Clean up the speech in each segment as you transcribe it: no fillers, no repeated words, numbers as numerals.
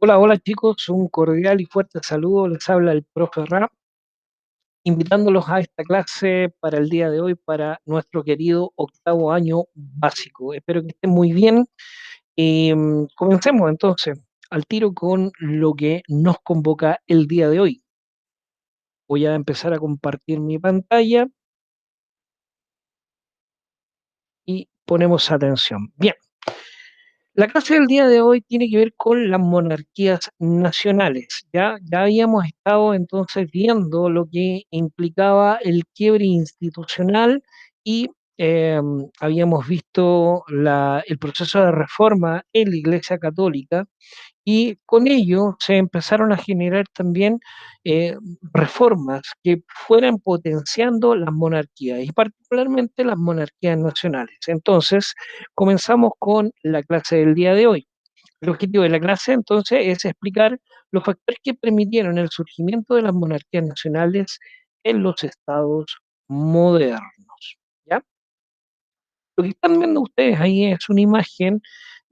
Hola, hola chicos, un cordial y fuerte saludo. Les habla el profe Ra, invitándolos a esta clase para el día de hoy, para nuestro querido octavo año básico. Espero que estén muy bien. Comencemos entonces al tiro con lo que nos convoca el día de hoy. Voy a empezar a compartir mi pantalla y ponemos atención. Bien. La clase del día de hoy tiene que ver con las monarquías nacionales. Ya habíamos estado entonces viendo lo que implicaba el quiebre institucional y eh, habíamos visto el proceso de reforma en la Iglesia Católica y con ello se empezaron a generar también eh, reformas que fueran potenciando las monarquías y particularmente las monarquías nacionales. Entonces, comenzamos con la clase del día de hoy. El objetivo de la clase entonces es explicar los factores que permitieron el surgimiento de las monarquías nacionales en los estados modernos. ¿Ya? Lo que están viendo ustedes ahí es una imagen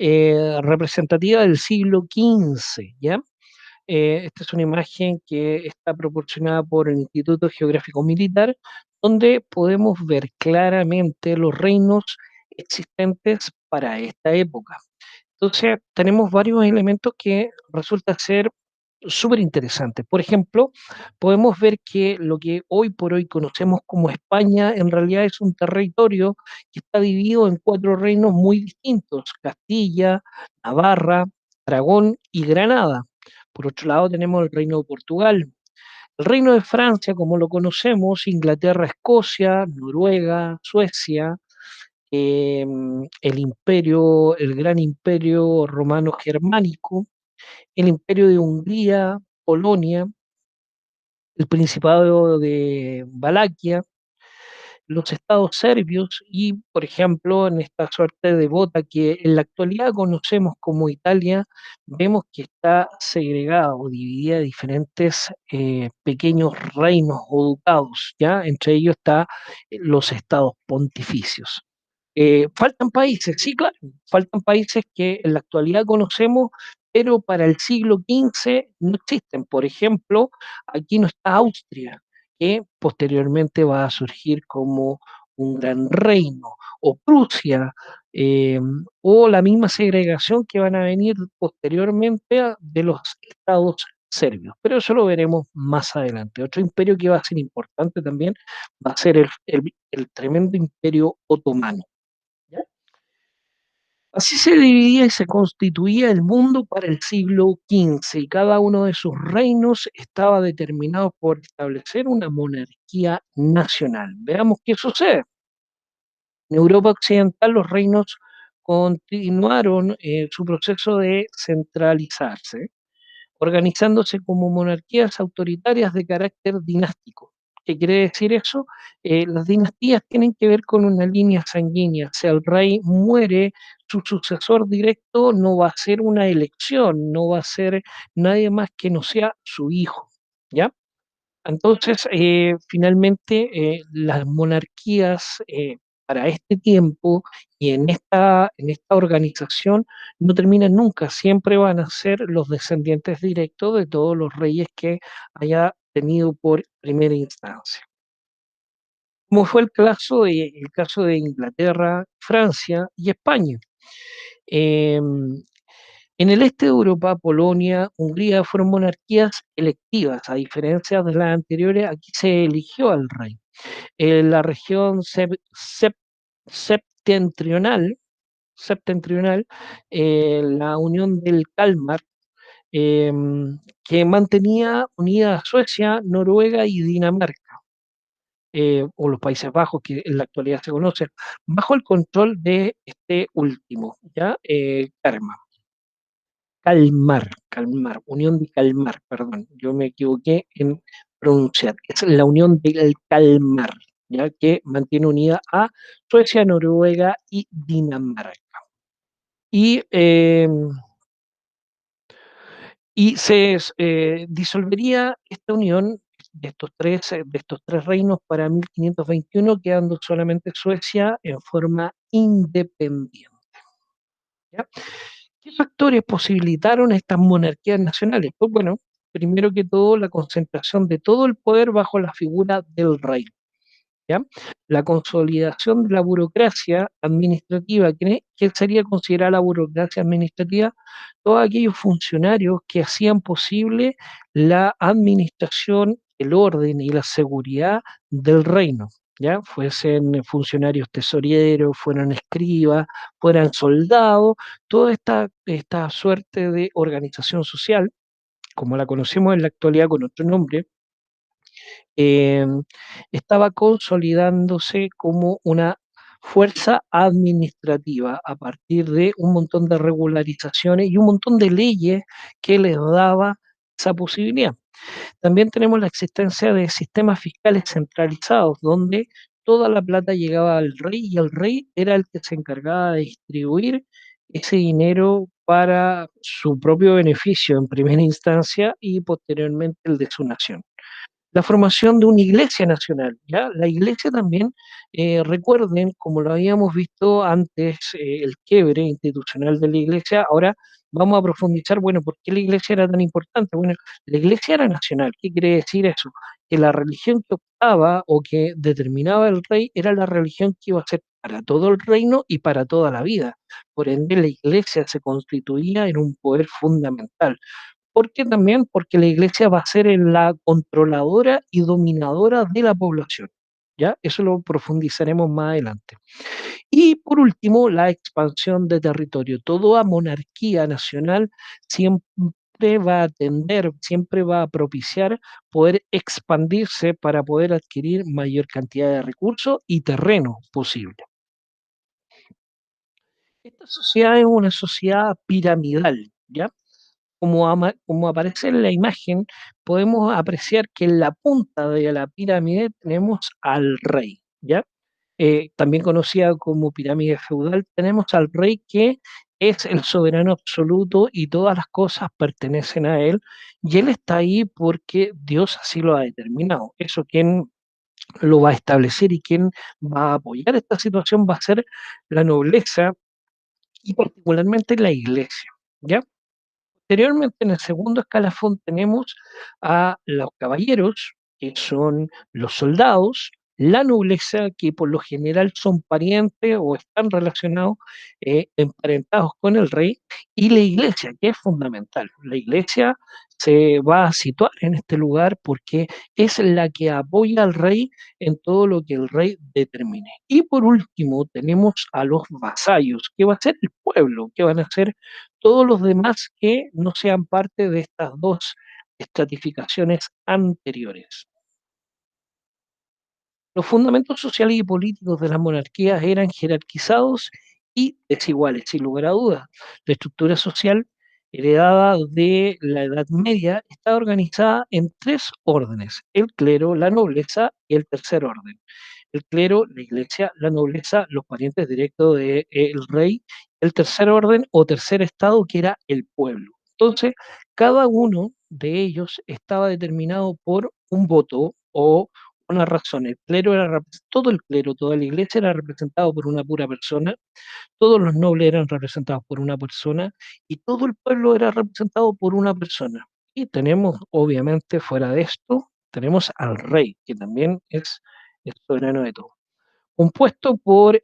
representativa del siglo XV, ¿ya? Esta es una imagen que está proporcionada por el Instituto Geográfico Militar, donde podemos ver claramente los reinos existentes para esta época. Entonces, tenemos varios elementos que resulta ser súper interesantes. Por ejemplo, podemos ver que lo que hoy por hoy conocemos como España en realidad es un territorio que está dividido en cuatro reinos muy distintos: Castilla, Navarra, Aragón y Granada. Por otro lado, tenemos el Reino de Portugal, el Reino de Francia, como lo conocemos, Inglaterra, Escocia, Noruega, Suecia, el gran imperio romano germánico, el imperio de Hungría, Polonia, el Principado de Valaquia, los estados serbios y, por ejemplo, en esta suerte de bota que en la actualidad conocemos como Italia, vemos que está segregada o dividida en diferentes pequeños reinos o ducados, ¿ya? Entre ellos está los estados pontificios. Faltan países, sí, claro, faltan países que en la actualidad conocemos, pero para el siglo XV no existen. Por ejemplo, aquí no está Austria, que posteriormente va a surgir como un gran reino, o Prusia, eh, o la misma segregación que van a venir posteriormente de los estados serbios. Pero eso lo veremos más adelante. Otro imperio que va a ser importante también va a ser el tremendo imperio otomano. ¿Ya? Así se dividía y se constituía el mundo para el siglo XV y cada uno de sus reinos estaba determinado por establecer una monarquía nacional. Veamos qué sucede. En Europa Occidental los reinos continuaron su proceso de centralizarse, organizándose como monarquías autoritarias de carácter dinástico. ¿Qué quiere decir eso? Las dinastías tienen que ver con una línea sanguínea. Si el rey muere, su sucesor directo no va a ser una elección, no va a ser nadie más que no sea su hijo. ¿Ya? Entonces, finalmente, las monarquías para este tiempo y en esta organización no terminan nunca, siempre van a ser los descendientes directos de todos los reyes que haya tenido por primera instancia. Como fue el caso de Inglaterra, Francia y España. Eh, en el este de Europa, Polonia, Hungría fueron monarquías electivas, a diferencia de las anteriores, aquí se eligió al rey. En la región septentrional, septentrional la Unión del Kalmar, eh, que mantenía unida a Suecia, Noruega y Dinamarca, o los Países Bajos, que en la actualidad se conocen, bajo el control de este último, ¿ya? Calmar, Unión de Calmar, perdón, yo me equivoqué en pronunciar, es la Unión del Calmar, ya que mantiene unida a Suecia, Noruega y Dinamarca. Y, eh, y se disolvería esta unión de estos tres reinos para 1521, quedando solamente Suecia en forma independiente. ¿Ya? ¿Qué factores posibilitaron estas monarquías nacionales? Pues bueno, primero que todo, la concentración de todo el poder bajo la figura del rey. ¿Ya? La consolidación de la burocracia administrativa, ¿qué sería considerada la burocracia administrativa? Todos aquellos funcionarios que hacían posible la administración, el orden y la seguridad del reino, ¿ya? Fuesen funcionarios tesoreros, fueran escribas, fueran soldados, toda esta suerte de organización social, como la conocemos en la actualidad con otro nombre, eh, estaba consolidándose como una fuerza administrativa a partir de un montón de regularizaciones y un montón de leyes que les daba esa posibilidad. También tenemos la existencia de sistemas fiscales centralizados, donde toda la plata llegaba al rey y el rey era el que se encargaba de distribuir ese dinero para su propio beneficio en primera instancia y posteriormente el de su nación. La formación de una iglesia nacional, ¿ya? La iglesia también, recuerden, como lo habíamos visto antes, el quiebre institucional de la iglesia, ahora vamos a profundizar, bueno, ¿por qué la iglesia era tan importante? Bueno, la iglesia era nacional. ¿Qué quiere decir eso? Que la religión que optaba o que determinaba el rey era la religión que iba a ser para todo el reino y para toda la vida. Por ende, la iglesia se constituía en un poder fundamental. ¿Por qué también? Porque la iglesia va a ser la controladora y dominadora de la población. ¿Ya? Eso lo profundizaremos más adelante. Y por último, la expansión de territorio. Toda monarquía nacional siempre va a tender, siempre va a propiciar poder expandirse para poder adquirir mayor cantidad de recursos y terreno posible. Esta sociedad es una sociedad piramidal, ¿ya? Como aparece en la imagen, podemos apreciar que en la punta de la pirámide tenemos al rey, ¿ya? También conocida como pirámide feudal, tenemos al rey que es el soberano absoluto y todas las cosas pertenecen a él, y él está ahí porque Dios así lo ha determinado. Eso, quien lo va a establecer y quien va a apoyar esta situación va a ser la nobleza y particularmente la iglesia, ¿ya? Posteriormente, en el segundo escalafón tenemos a los caballeros, que son los soldados, la nobleza, que por lo general son parientes o están relacionados, emparentados con el rey, y la iglesia, que es fundamental. La iglesia se va a situar en este lugar porque es la que apoya al rey en todo lo que el rey determine. Y por último, tenemos a los vasallos, que va a ser el pueblo, que van a ser todos los demás que no sean parte de estas dos estratificaciones anteriores. Los fundamentos sociales y políticos de las monarquías eran jerarquizados y desiguales, sin lugar a dudas. La estructura social heredada de la Edad Media está organizada en tres órdenes: el clero, la nobleza y el tercer orden. El clero, la iglesia, la nobleza, los parientes directos del rey, el tercer orden o tercer estado que era el pueblo. Entonces, cada uno de ellos estaba determinado por un voto o una razón. El clero era, todo el clero, toda la iglesia era representado por una pura persona, todos los nobles eran representados por una persona y todo el pueblo era representado por una persona. Y tenemos, obviamente, fuera de esto, tenemos al rey, que también es el soberano de todo. Compuesto por,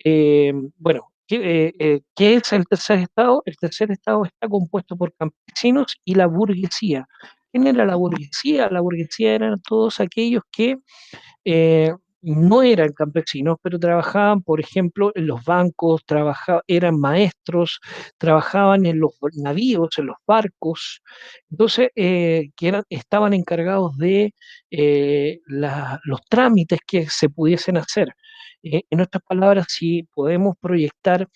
bueno, ¿qué es el tercer estado? El tercer estado está compuesto por campesinos y la burguesía. ¿Quién era la burguesía? La burguesía eran todos aquellos que no eran campesinos, pero trabajaban, por ejemplo, en los bancos, eran maestros, trabajaban en los navíos, en los barcos, entonces, estaban encargados de los trámites que se pudiesen hacer. En otras palabras, si podemos proyectar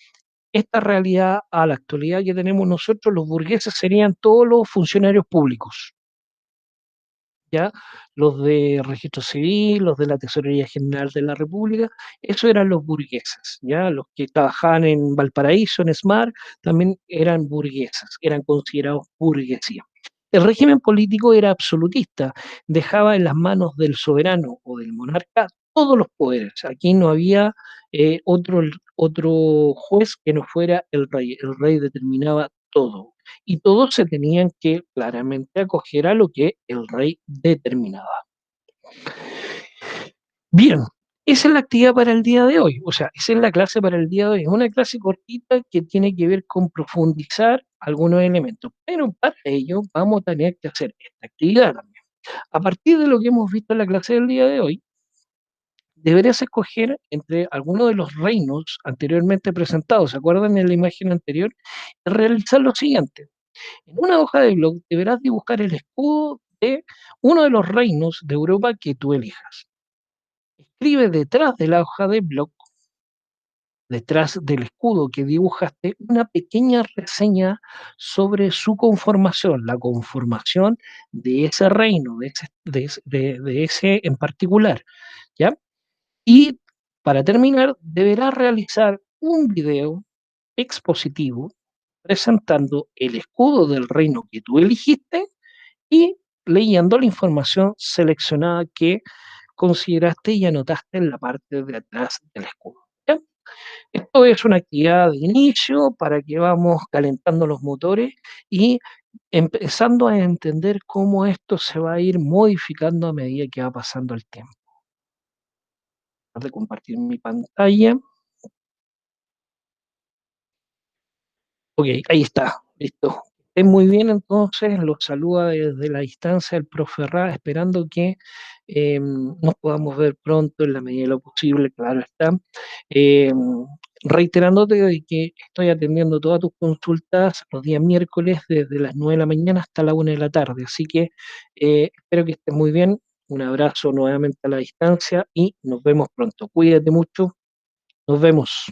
esta realidad a la actualidad que tenemos nosotros, los burgueses serían todos los funcionarios públicos, ¿ya? Los de registro civil, los de la Tesorería General de la República, esos eran los burgueses, ¿ya? Los que trabajaban en Valparaíso, en SMAR, también eran burgueses, eran considerados burguesía. El régimen político era absolutista, dejaba en las manos del soberano o del monarca todos los poderes. Aquí no había otro juez que no fuera el rey. El rey determinaba todo. Y todos se tenían que claramente acoger a lo que el rey determinaba. Bien, esa es la actividad para el día de hoy, o sea, esa es la clase para el día de hoy. Es una clase cortita que tiene que ver con profundizar algunos elementos, pero para ello vamos a tener que hacer esta actividad también. A partir de lo que hemos visto en la clase del día de hoy, deberías escoger entre algunos de los reinos anteriormente presentados, ¿se acuerdan en la imagen anterior? Y realizar lo siguiente. En una hoja de blog deberás dibujar el escudo de uno de los reinos de Europa que tú elijas. Escribe detrás de la hoja de blog, detrás del escudo que dibujaste, una pequeña reseña sobre su conformación, la conformación de ese reino, de ese en particular, ¿ya? Y para terminar, deberás realizar un video expositivo presentando el escudo del reino que tú eligiste y leyendo la información seleccionada que consideraste y anotaste en la parte de atrás del escudo. ¿Ya? Esto es una actividad de inicio para que vamos calentando los motores y empezando a entender cómo esto se va a ir modificando a medida que va pasando el tiempo. Voy a compartir mi pantalla. Ok, ahí está, listo. Estén muy bien, entonces los saluda desde la distancia el profe Ra, esperando que nos podamos ver pronto en la medida de lo posible, claro está. Eh, Reiterándote de que estoy atendiendo todas tus consultas los días miércoles desde las 9 de la mañana hasta la 1 de la tarde, así que espero que estés muy bien. Un abrazo nuevamente a la distancia y nos vemos pronto. Cuídate mucho, nos vemos.